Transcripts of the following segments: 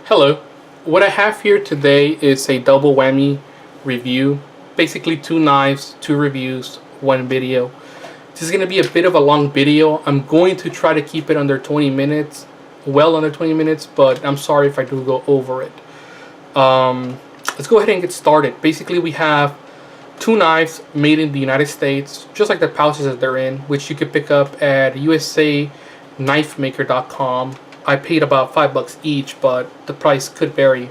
Hello. What I have here today is a double whammy review. Basically 2 knives, 2 reviews, 1 video. This is going to be a bit of a long video. I'm going to try to keep it under 20 minutes. Well under 20 minutes, but I'm sorry if I do go over it. Let's go ahead and get started. Basically we have 2 knives made in the United States, just like the pouches that they're in, which you could pick up at usa.knifemaker.com. I paid about $5 each, but the price could vary.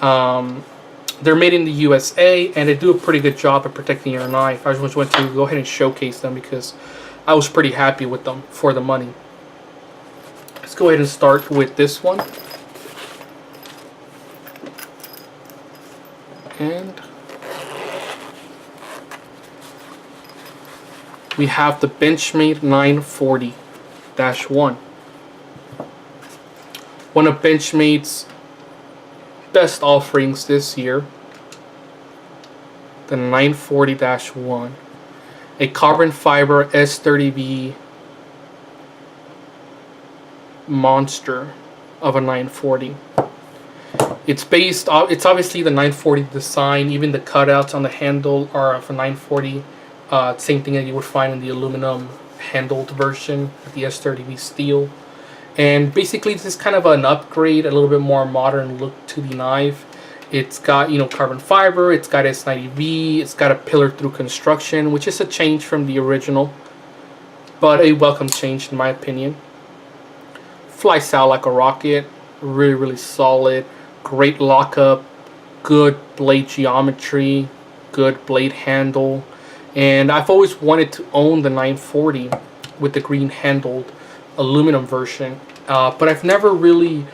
They're made in the USA, and they do a pretty good job of protecting your knife. I just want to go ahead and showcase them because I was pretty happy with them for the money. Let's go ahead and start with this one. And we have the Benchmate 940-1. One of Benchmate's best offerings this year, the 940-1, a carbon fiber S30V monster of a 940. It's obviously the 940 design. Even the cutouts on the handle are of a 940. Same thing that you would find in the aluminum handled version of the S30V steel. And basically this is kind of an upgrade, a little bit more modern look to the knife. It's got, carbon fiber, it's got S90V, it's got a pillar through construction, which is a change from the original, but a welcome change in my opinion. Flies out like a rocket, really solid, great lockup, good blade geometry, good blade handle. And I've always wanted to own the 940 with the green handled aluminum version, but I've never really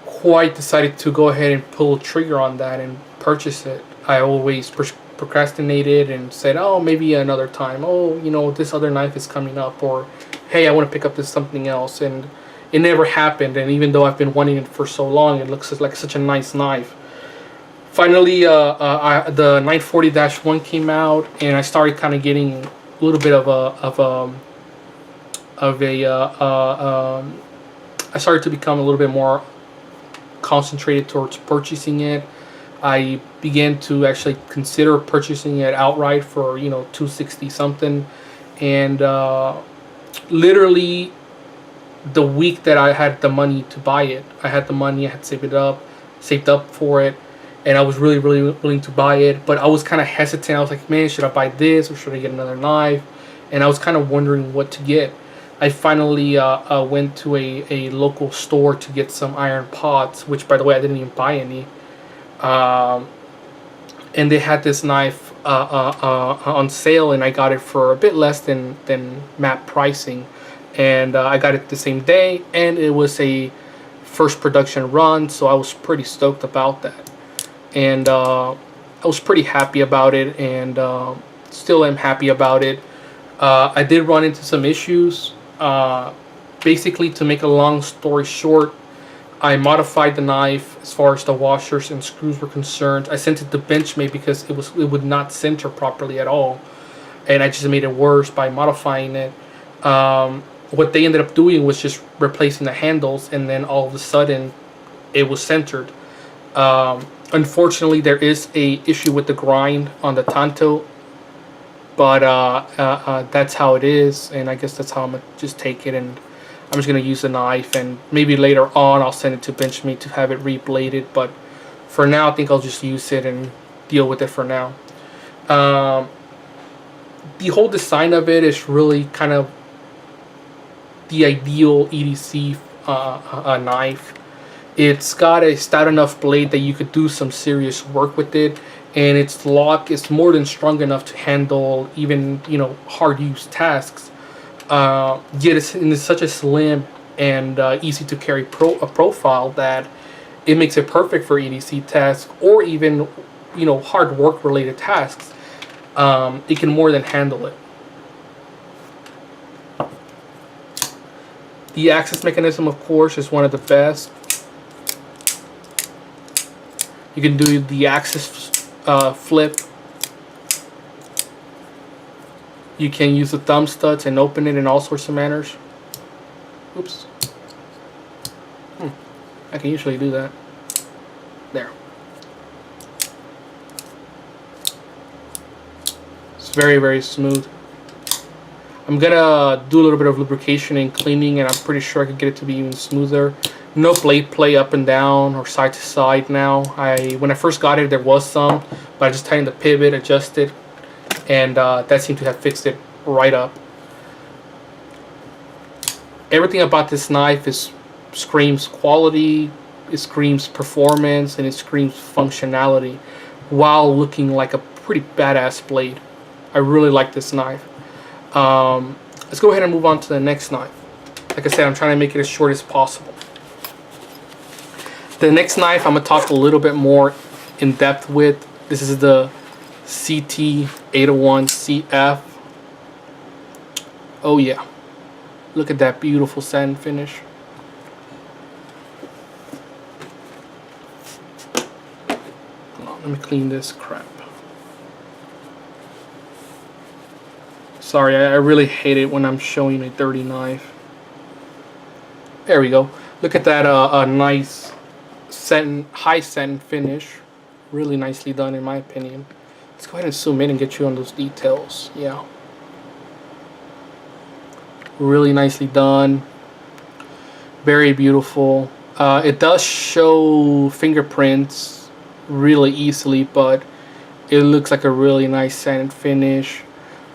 quite decided to go ahead and pull a trigger on that and purchase it. I always procrastinated and said, oh, maybe another time. Oh, this other knife is coming up, or hey, I want to pick up this something else, and it never happened. And even though I've been wanting it for so long, it looks like such a nice knife. Finally, the 940-1 came out, and I started kind of getting a little bit I started to become a little bit more concentrated towards purchasing it. I began to actually consider purchasing it outright for $260 something, and literally the week that I had the money to buy it, I had saved up for it, and I was really willing to buy it. But I was kind of hesitant. I was like, man, should I buy this or should I get another knife? And I was kind of wondering what to get. I finally went to a local store to get some iron pots, which, by the way, I didn't even buy any. And they had this knife on sale, and I got it for a bit less than MAP pricing. And I got it the same day, and it was a first production run, so I was pretty stoked about that. And I was pretty happy about it, and still am happy about it. I did run into some issues. Basically, to make a long story short, I modified the knife as far as the washers and screws were concerned. I sent it to Benchmate because it would not center properly at all, and I just made it worse by modifying it. What they ended up doing was just replacing the handles, and then all of a sudden it was centered. Unfortunately, there is a issue with the grind on the tanto, but that's how it is, and I guess that's how I'm gonna just take it, and I'm just gonna use the knife, and maybe later on I'll send it to Benchmate to have it rebladed. But for now, I think I'll just use it and deal with it for now. The whole design of it is really kind of the ideal EDC knife. It's got a stout enough blade that you could do some serious work with it, and its lock is more than strong enough to handle even hard use tasks. Yet it's in such a slim and easy to carry profile that it makes it perfect for EDC tasks, or even hard work related tasks. It can more than handle it. The access mechanism, of course, is one of the best. You can do the access flip. You can use the thumb studs and open it in all sorts of manners. Oops. I can usually do that. There. It's very, very smooth. I'm gonna do a little bit of lubrication and cleaning, and I'm pretty sure I could get it to be even smoother. No blade play up and down or side to side now. When I first got it, there was some, but I just tightened the pivot, adjusted, and that seemed to have fixed it right up. Everything about this knife screams quality, it screams performance, and it screams functionality, while looking like a pretty badass blade. I really like this knife. Let's go ahead and move on to the next knife. Like I said, I'm trying to make it as short as possible. The next knife I'm going to talk a little bit more in depth with. This is the CT801CF. Oh yeah. Look at that beautiful satin finish. Hold on, let me clean this crap. Sorry, I really hate it when I'm showing a dirty knife. There we go. Look at that nice satin, high satin finish. Really nicely done in my opinion. Let's go ahead and zoom in and get you on those details. Yeah. Really nicely done. Very beautiful. It does show fingerprints really easily, but it looks like a really nice satin finish.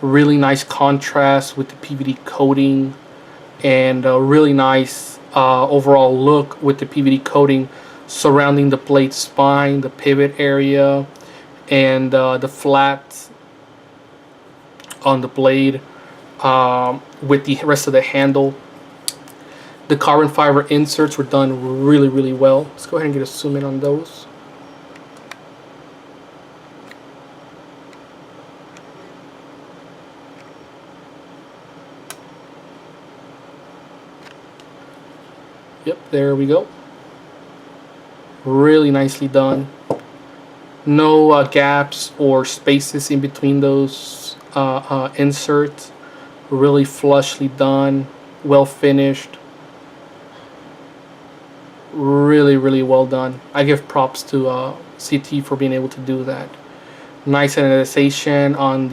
Really nice contrast with the PVD coating, and a really nice overall look with the PVD coating surrounding the blade spine, the pivot area, and the flat on the blade with the rest of the handle. The carbon fiber inserts were done really, really well. Let's go ahead and get a zoom in on those. Yep, there we go. Really nicely done. No gaps or spaces in between those inserts. Really flushly done. Well finished. Really, really well done. I give props to CT for being able to do that. Nice anodization on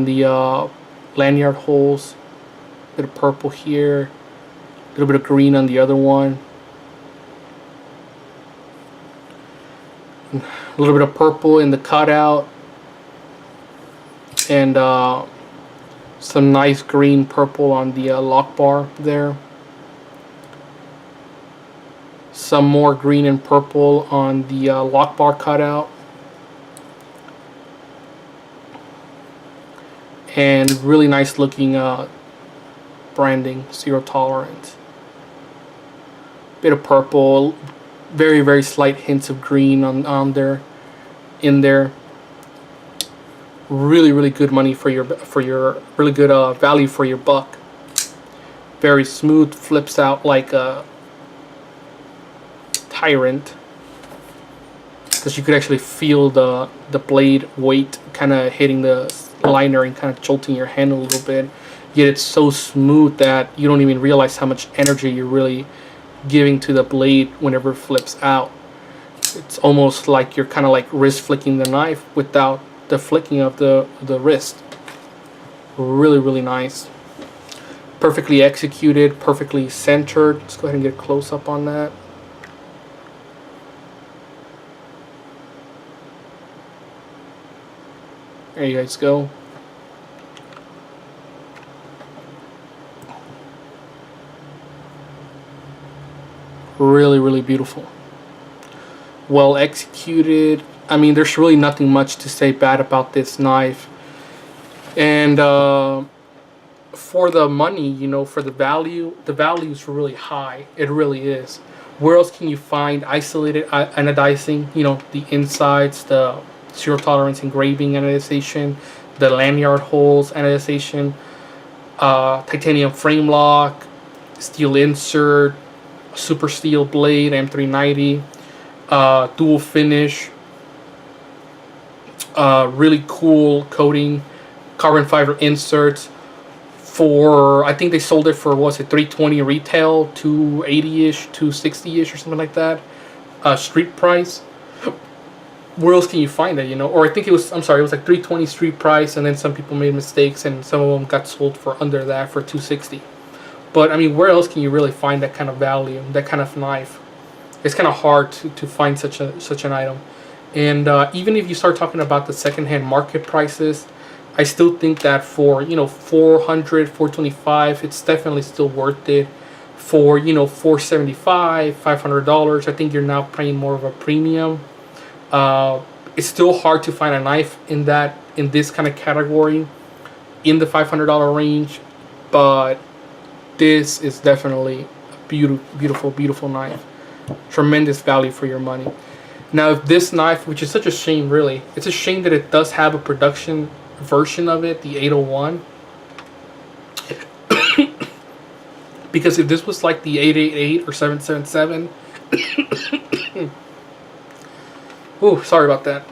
the lanyard holes. Bit of purple here, a little bit of green on the other one, a little bit of purple in the cutout, and some nice green purple on the lock bar there. Some more green and purple on the lock bar cutout, and really nice looking branding, 0 tolerance. Bit of purple, very, very slight hints of green on there, in there. Really, really good money for your really good value for your buck. Very smooth, flips out like a tyrant, because you could actually feel the blade weight kind of hitting the liner and kind of jolting your hand a little bit. Yet it's so smooth that you don't even realize how much energy you're really giving to the blade whenever it flips out. It's almost like you're kind of like wrist flicking the knife without the flicking of the wrist. Really, really nice. Perfectly executed, perfectly centered. Let's go ahead and get a close up on that. There you guys go. Really, really beautiful. Well executed. I mean, there's really nothing much to say bad about this knife. And for the money, you know, for the value is really high. It really is. Where else can you find isolated anodizing? You know, the insides, the 0 tolerance engraving anodization, the lanyard holes anodization, titanium frame lock, steel insert, super steel blade, M390, dual finish, really cool coating, carbon fiber inserts, for, I think they sold it for, what was it, $320 retail, $280-ish, $260-ish, or something like that. Street price. Where else can you find it, you know? Or I think it was, I'm sorry, it was like $320 street price, and then some people made mistakes, and some of them got sold for under that, for $260. But I mean, where else can you really find that kind of value, that kind of knife? It's kind of hard to find such an item. And even if you start talking about the secondhand market prices, I still think that for, you know, $400, $425, it's definitely still worth it. For, you know, $475, $500, I think you're now paying more of a premium. It's still hard to find a knife in this kind of category, in the $500 range, but this is definitely a beautiful, beautiful knife. Tremendous value for your money. Now, if this knife, which is such a shame, really, it's a shame that it does have a production version of it, the 801. Because if this was like the 888 or 777, ooh, sorry about that.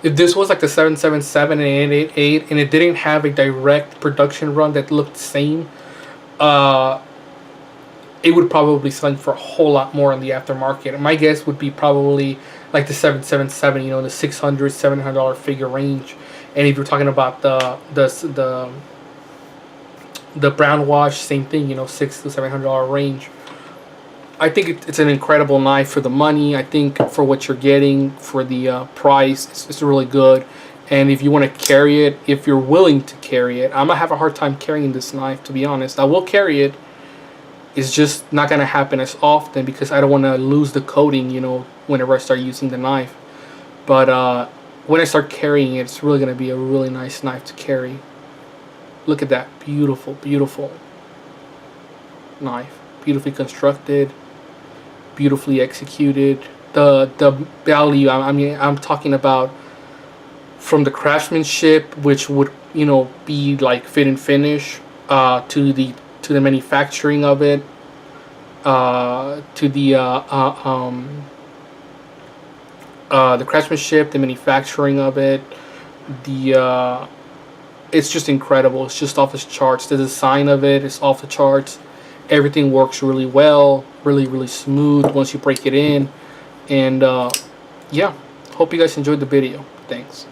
If this was like the 777 and 888, and it didn't have a direct production run that looked the same, it would probably sell for a whole lot more in the aftermarket. My guess would be probably like the 777, you know, the $600, $700 figure range. And if you're talking about the brown wash, same thing, you know, $600 to $700 range. I think it's an incredible knife for the money. I think for what you're getting, for the price, it's really good. And if you want to carry it, if you're willing to carry it, I'm gonna have a hard time carrying this knife, to be honest. I will carry it. It's just not gonna happen as often because I don't want to lose the coating, you know, whenever I start using the knife. But when I start carrying it, it's really gonna be a really nice knife to carry. Look at that beautiful, beautiful knife, beautifully constructed, beautifully executed. The value, I mean, I'm talking about from the craftsmanship, which would, you know, be like fit and finish, to the manufacturing of it, to the craftsmanship, the manufacturing of it, it's just incredible. It's just off the charts. The design of it is off the charts. Everything works really well, really, really smooth once you break it in. And yeah, hope you guys enjoyed the video. Thanks.